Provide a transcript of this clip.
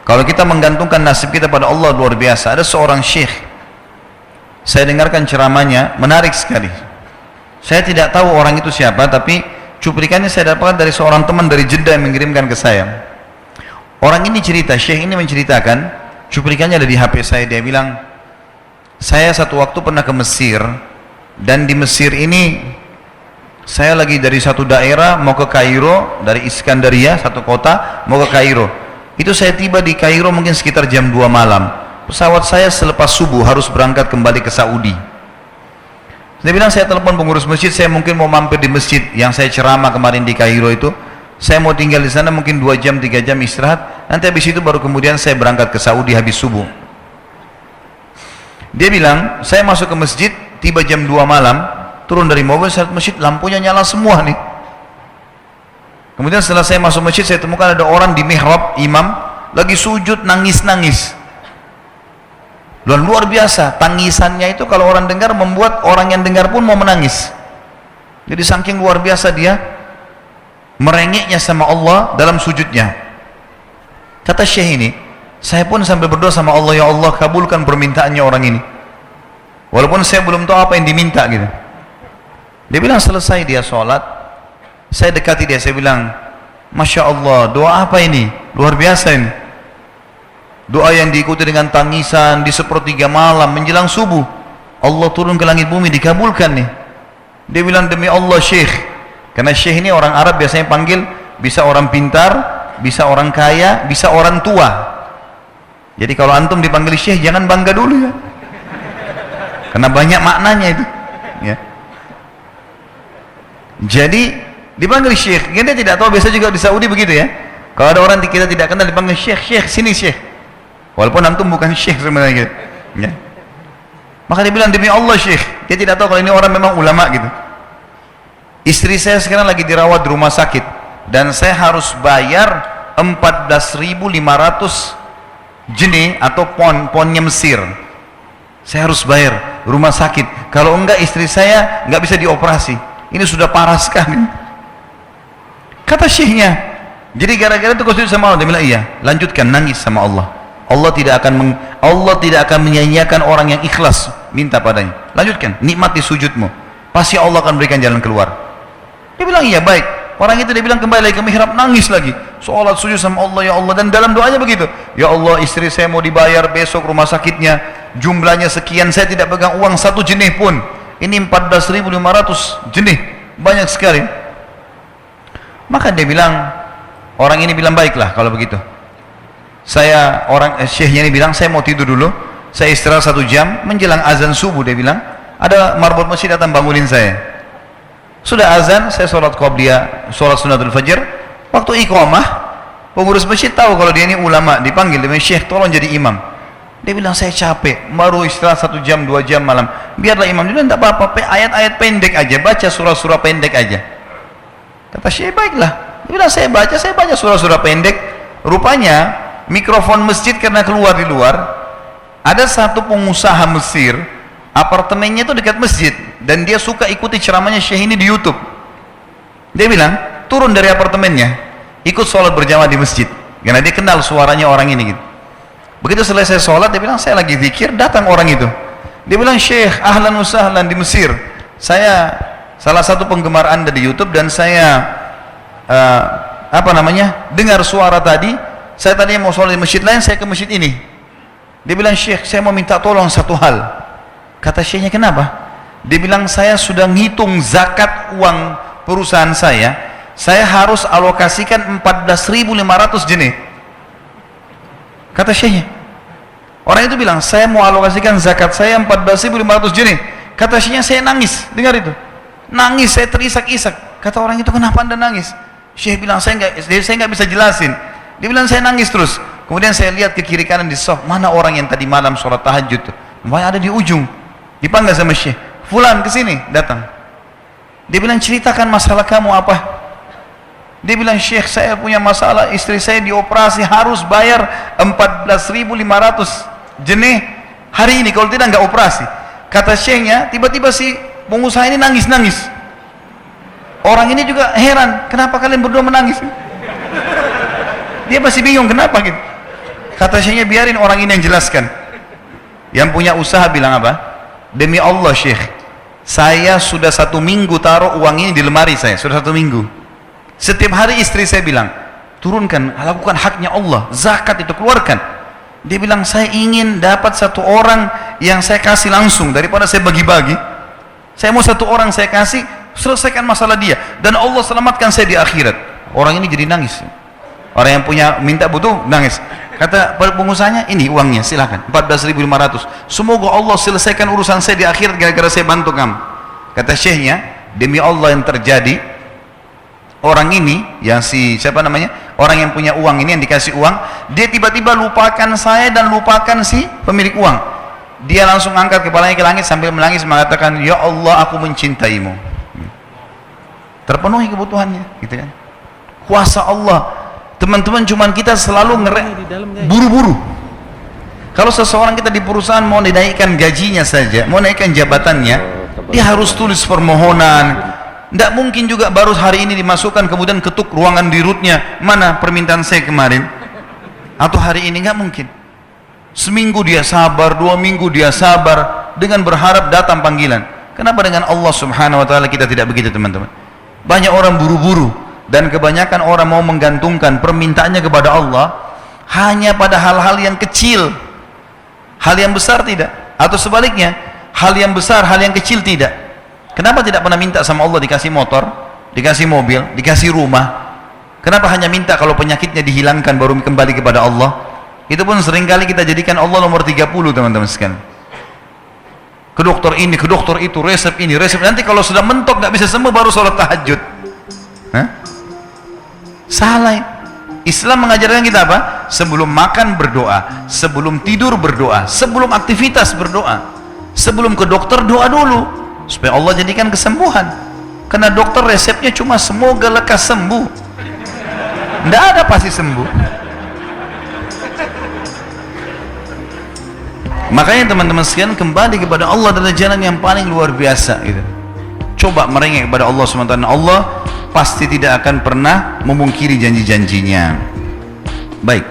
Kalau kita menggantungkan nasib kita pada Allah luar biasa. Ada seorang syekh, saya dengarkan ceramahnya, menarik sekali. Saya tidak tahu orang itu siapa, tapi cuplikannya saya dapatkan dari seorang teman dari Jeddah yang mengirimkan ke saya. Orang ini cerita, syekh ini menceritakan, cuplikannya ada di HP saya. Dia bilang, saya satu waktu pernah ke Mesir, dan di Mesir ini saya lagi dari satu daerah mau ke Kairo, dari Iskandaria satu kota mau ke Kairo. Itu saya tiba di Kairo mungkin sekitar jam 2 malam. Pesawat saya selepas subuh harus berangkat kembali ke Saudi. Dia bilang, saya telepon pengurus masjid, saya mungkin mau mampir di masjid yang saya ceramah kemarin di Kairo itu. Saya mau tinggal di sana mungkin 2 jam 3 jam istirahat. Nanti habis itu baru kemudian saya berangkat ke Saudi habis subuh. Dia bilang, saya masuk ke masjid, tiba jam 2 malam, turun dari mobil, saat masjid lampunya nyala semua nih. Kemudian setelah saya masuk masjid, saya temukan ada orang di mihrab, imam, lagi sujud nangis-nangis. Luar biasa, tangisannya itu kalau orang dengar membuat orang yang dengar pun mau menangis. Jadi saking luar biasa dia merengeknya sama Allah dalam sujudnya. Kata syekh ini, saya pun sambil berdoa sama Allah, ya Allah kabulkan permintaannya orang ini. Walaupun saya belum tahu apa yang diminta gitu. Dia bilang selesai dia sholat, saya dekati dia, saya bilang, Masya Allah, doa apa ini? Luar biasa ini. Doa yang diikuti dengan tangisan di sepertiga malam menjelang subuh. Allah turun ke langit bumi, dikabulkan nih. Dia bilang, demi Allah syekh. Karena syekh ini orang Arab biasanya panggil, bisa orang pintar, bisa orang kaya, bisa orang tua. Jadi kalau antum dipanggil syekh, jangan bangga dulu ya. Karena banyak maknanya itu. Ya. Jadi dipanggil syekh, dia tidak tahu, biasa juga di Saudi begitu ya. Kalau ada orang kita tidak kenal dipanggil syekh, syekh, sini syekh. Walaupun antum bukan syekh sebenarnya gitu. Ya. Maka dia bilang, demi Allah syekh. Dia tidak tahu kalau ini orang memang ulama gitu. Istri saya sekarang lagi dirawat di rumah sakit, dan saya harus bayar 14.500 jenih atau ponnya Mesir. Saya harus bayar rumah sakit. Kalau enggak istri saya enggak bisa dioperasi. Ini sudah parah sekali. Kata syekhnya, jadi gara-gara itu kau sujud sama Allah. Dia bilang, iya, lanjutkan nangis sama Allah. Allah tidak akan menyanyiakan orang yang ikhlas minta padanya. Lanjutkan, nikmati sujudmu, pasti Allah akan berikan jalan keluar. Dia bilang, iya baik. Orang itu dia bilang kembali lagi ke mihrab, nangis lagi, sholat sujud sama Allah, ya Allah. Dan dalam doanya begitu, ya Allah istri saya mau dibayar besok rumah sakitnya, jumlahnya sekian, saya tidak pegang uang 1 jenih pun. Ini 14.500 jenih, banyak sekali. Maka dia bilang, orang ini bilang, baiklah kalau begitu. Syekhnya ini bilang, saya mau tidur dulu, saya istirahat 1 jam, menjelang azan subuh dia bilang, ada marbot masjid datang bangunin saya. Sudah azan, saya sholat qabliyah, sholat sunnatul fajr. Waktu iqamah, pengurus masjid tahu kalau dia ini ulama, dipanggil, dia bilang, syekh tolong jadi imam. Dia bilang, saya capek, baru istirahat 1 jam, 2 jam malam, biarlah imam. Dia bilang, tidak apa-apa, ayat-ayat pendek aja, baca surah-surah pendek aja. Kata syekh, baiklah. Dia bilang, saya baca surah-surah pendek. Rupanya mikrofon masjid karena keluar di luar, ada satu pengusaha Mesir, apartemennya itu dekat masjid, dan dia suka ikuti ceramahnya syekh ini di YouTube. Dia bilang, turun dari apartemennya, ikut sholat berjamaah di masjid, karena dia kenal suaranya orang ini gitu. Begitu selesai sholat, dia bilang, saya lagi zikir, datang orang itu. Dia bilang, syekh, ahlan wa sahlan di Mesir, saya salah satu penggemar anda di YouTube, dan saya dengar suara tadi. Saya tadinya mau sholat di masjid lain, saya ke masjid ini. Dia bilang, syekh, saya mau minta tolong satu hal. Kata syekhnya, kenapa? Dia bilang, saya sudah ngitung zakat uang perusahaan saya harus alokasikan 14.500 jenih. Kata syekhnya, orang itu bilang, saya mau alokasikan zakat saya 14.500 jenih. Kata syekhnya, saya nangis, dengar itu. Nangis, saya terisak-isak. Kata orang itu, kenapa anda nangis? Syekh bilang, saya nggak bisa jelasin. Dia bilang, saya nangis terus. Kemudian saya lihat ke kiri kanan di sof, mana orang yang tadi malam sholat tahajud tuh? Ada di ujung. Dipanggil sama syekh, fulan kesini, datang. Dia bilang, ceritakan masalah kamu apa? Dia bilang, syekh, saya punya masalah, istri saya dioperasi, harus bayar 14.500 jenih hari ini, kalau tidak nggak operasi. Kata syekhnya, tiba-tiba si pengusaha ini nangis-nangis. Orang ini juga heran, kenapa kalian berdua menangis? Dia masih bingung kenapa gitu. Kata syekhnya, biarin orang ini yang jelaskan. Yang punya usaha bilang apa? Demi Allah Syekh, saya sudah 1 minggu taruh uang ini di lemari saya, sudah 1 minggu. Setiap hari istri saya bilang, turunkan, lakukan haknya Allah, zakat itu keluarkan. Dia bilang, saya ingin dapat 1 orang yang saya kasih langsung daripada saya bagi-bagi. Saya mau 1 orang saya kasih, selesaikan masalah dia, dan Allah selamatkan saya di akhirat. Orang ini jadi nangis. Orang yang punya minta butuh nangis. Kata pengusahanya, ini uangnya silakan, 14.500. Semoga Allah selesaikan urusan saya di akhirat gara-gara saya bantu kamu. Kata syekhnya, demi Allah yang terjadi, orang ini yang siapa namanya, orang yang punya uang ini yang dikasih uang, dia tiba-tiba lupakan saya dan lupakan si pemilik uang. Dia langsung angkat kepalanya ke langit sambil menangis mengatakan, ya Allah, aku mencintaimu. Terpenuhi kebutuhannya, gitu kan? Kuasa Allah. Teman-teman, cuman kita selalu buru-buru. Kalau seseorang kita di perusahaan mau dinaikkan gajinya saja, mau naikkan jabatannya, dia harus tulis permohonan. Tidak mungkin juga baru hari ini dimasukkan kemudian ketuk ruangan dirutnya, mana permintaan saya kemarin, atau hari ini, nggak mungkin. Seminggu dia sabar, 2 minggu dia sabar dengan berharap datang panggilan. Kenapa dengan Allah Subhanahu wa taala kita tidak begitu, teman-teman? Banyak orang buru-buru, dan kebanyakan orang mau menggantungkan permintaannya kepada Allah hanya pada hal-hal yang kecil, hal yang besar tidak, atau sebaliknya, hal yang besar, hal yang kecil tidak. Kenapa tidak pernah minta sama Allah dikasih motor, dikasih mobil, dikasih rumah? Kenapa hanya minta kalau penyakitnya dihilangkan baru kembali kepada Allah? Itu pun seringkali kita jadikan Allah nomor 30, teman-teman sekalian. Ke dokter ini, ke dokter itu, resep ini, resep. Nanti kalau sudah mentok nggak bisa sembuh baru sholat tahajud. Hah? Salah. Islam mengajarkan kita apa? Sebelum makan berdoa, sebelum tidur berdoa, sebelum aktivitas berdoa, sebelum ke dokter doa dulu supaya Allah jadikan kesembuhan. Karena dokter resepnya cuma semoga lekas sembuh, tidak ada pasti sembuh. Makanya teman-teman sekalian, kembali kepada Allah adalah jalan yang paling luar biasa gitu. Coba merengek kepada Allah SWT. Allah pasti tidak akan pernah memungkiri janji-janjinya. Baik.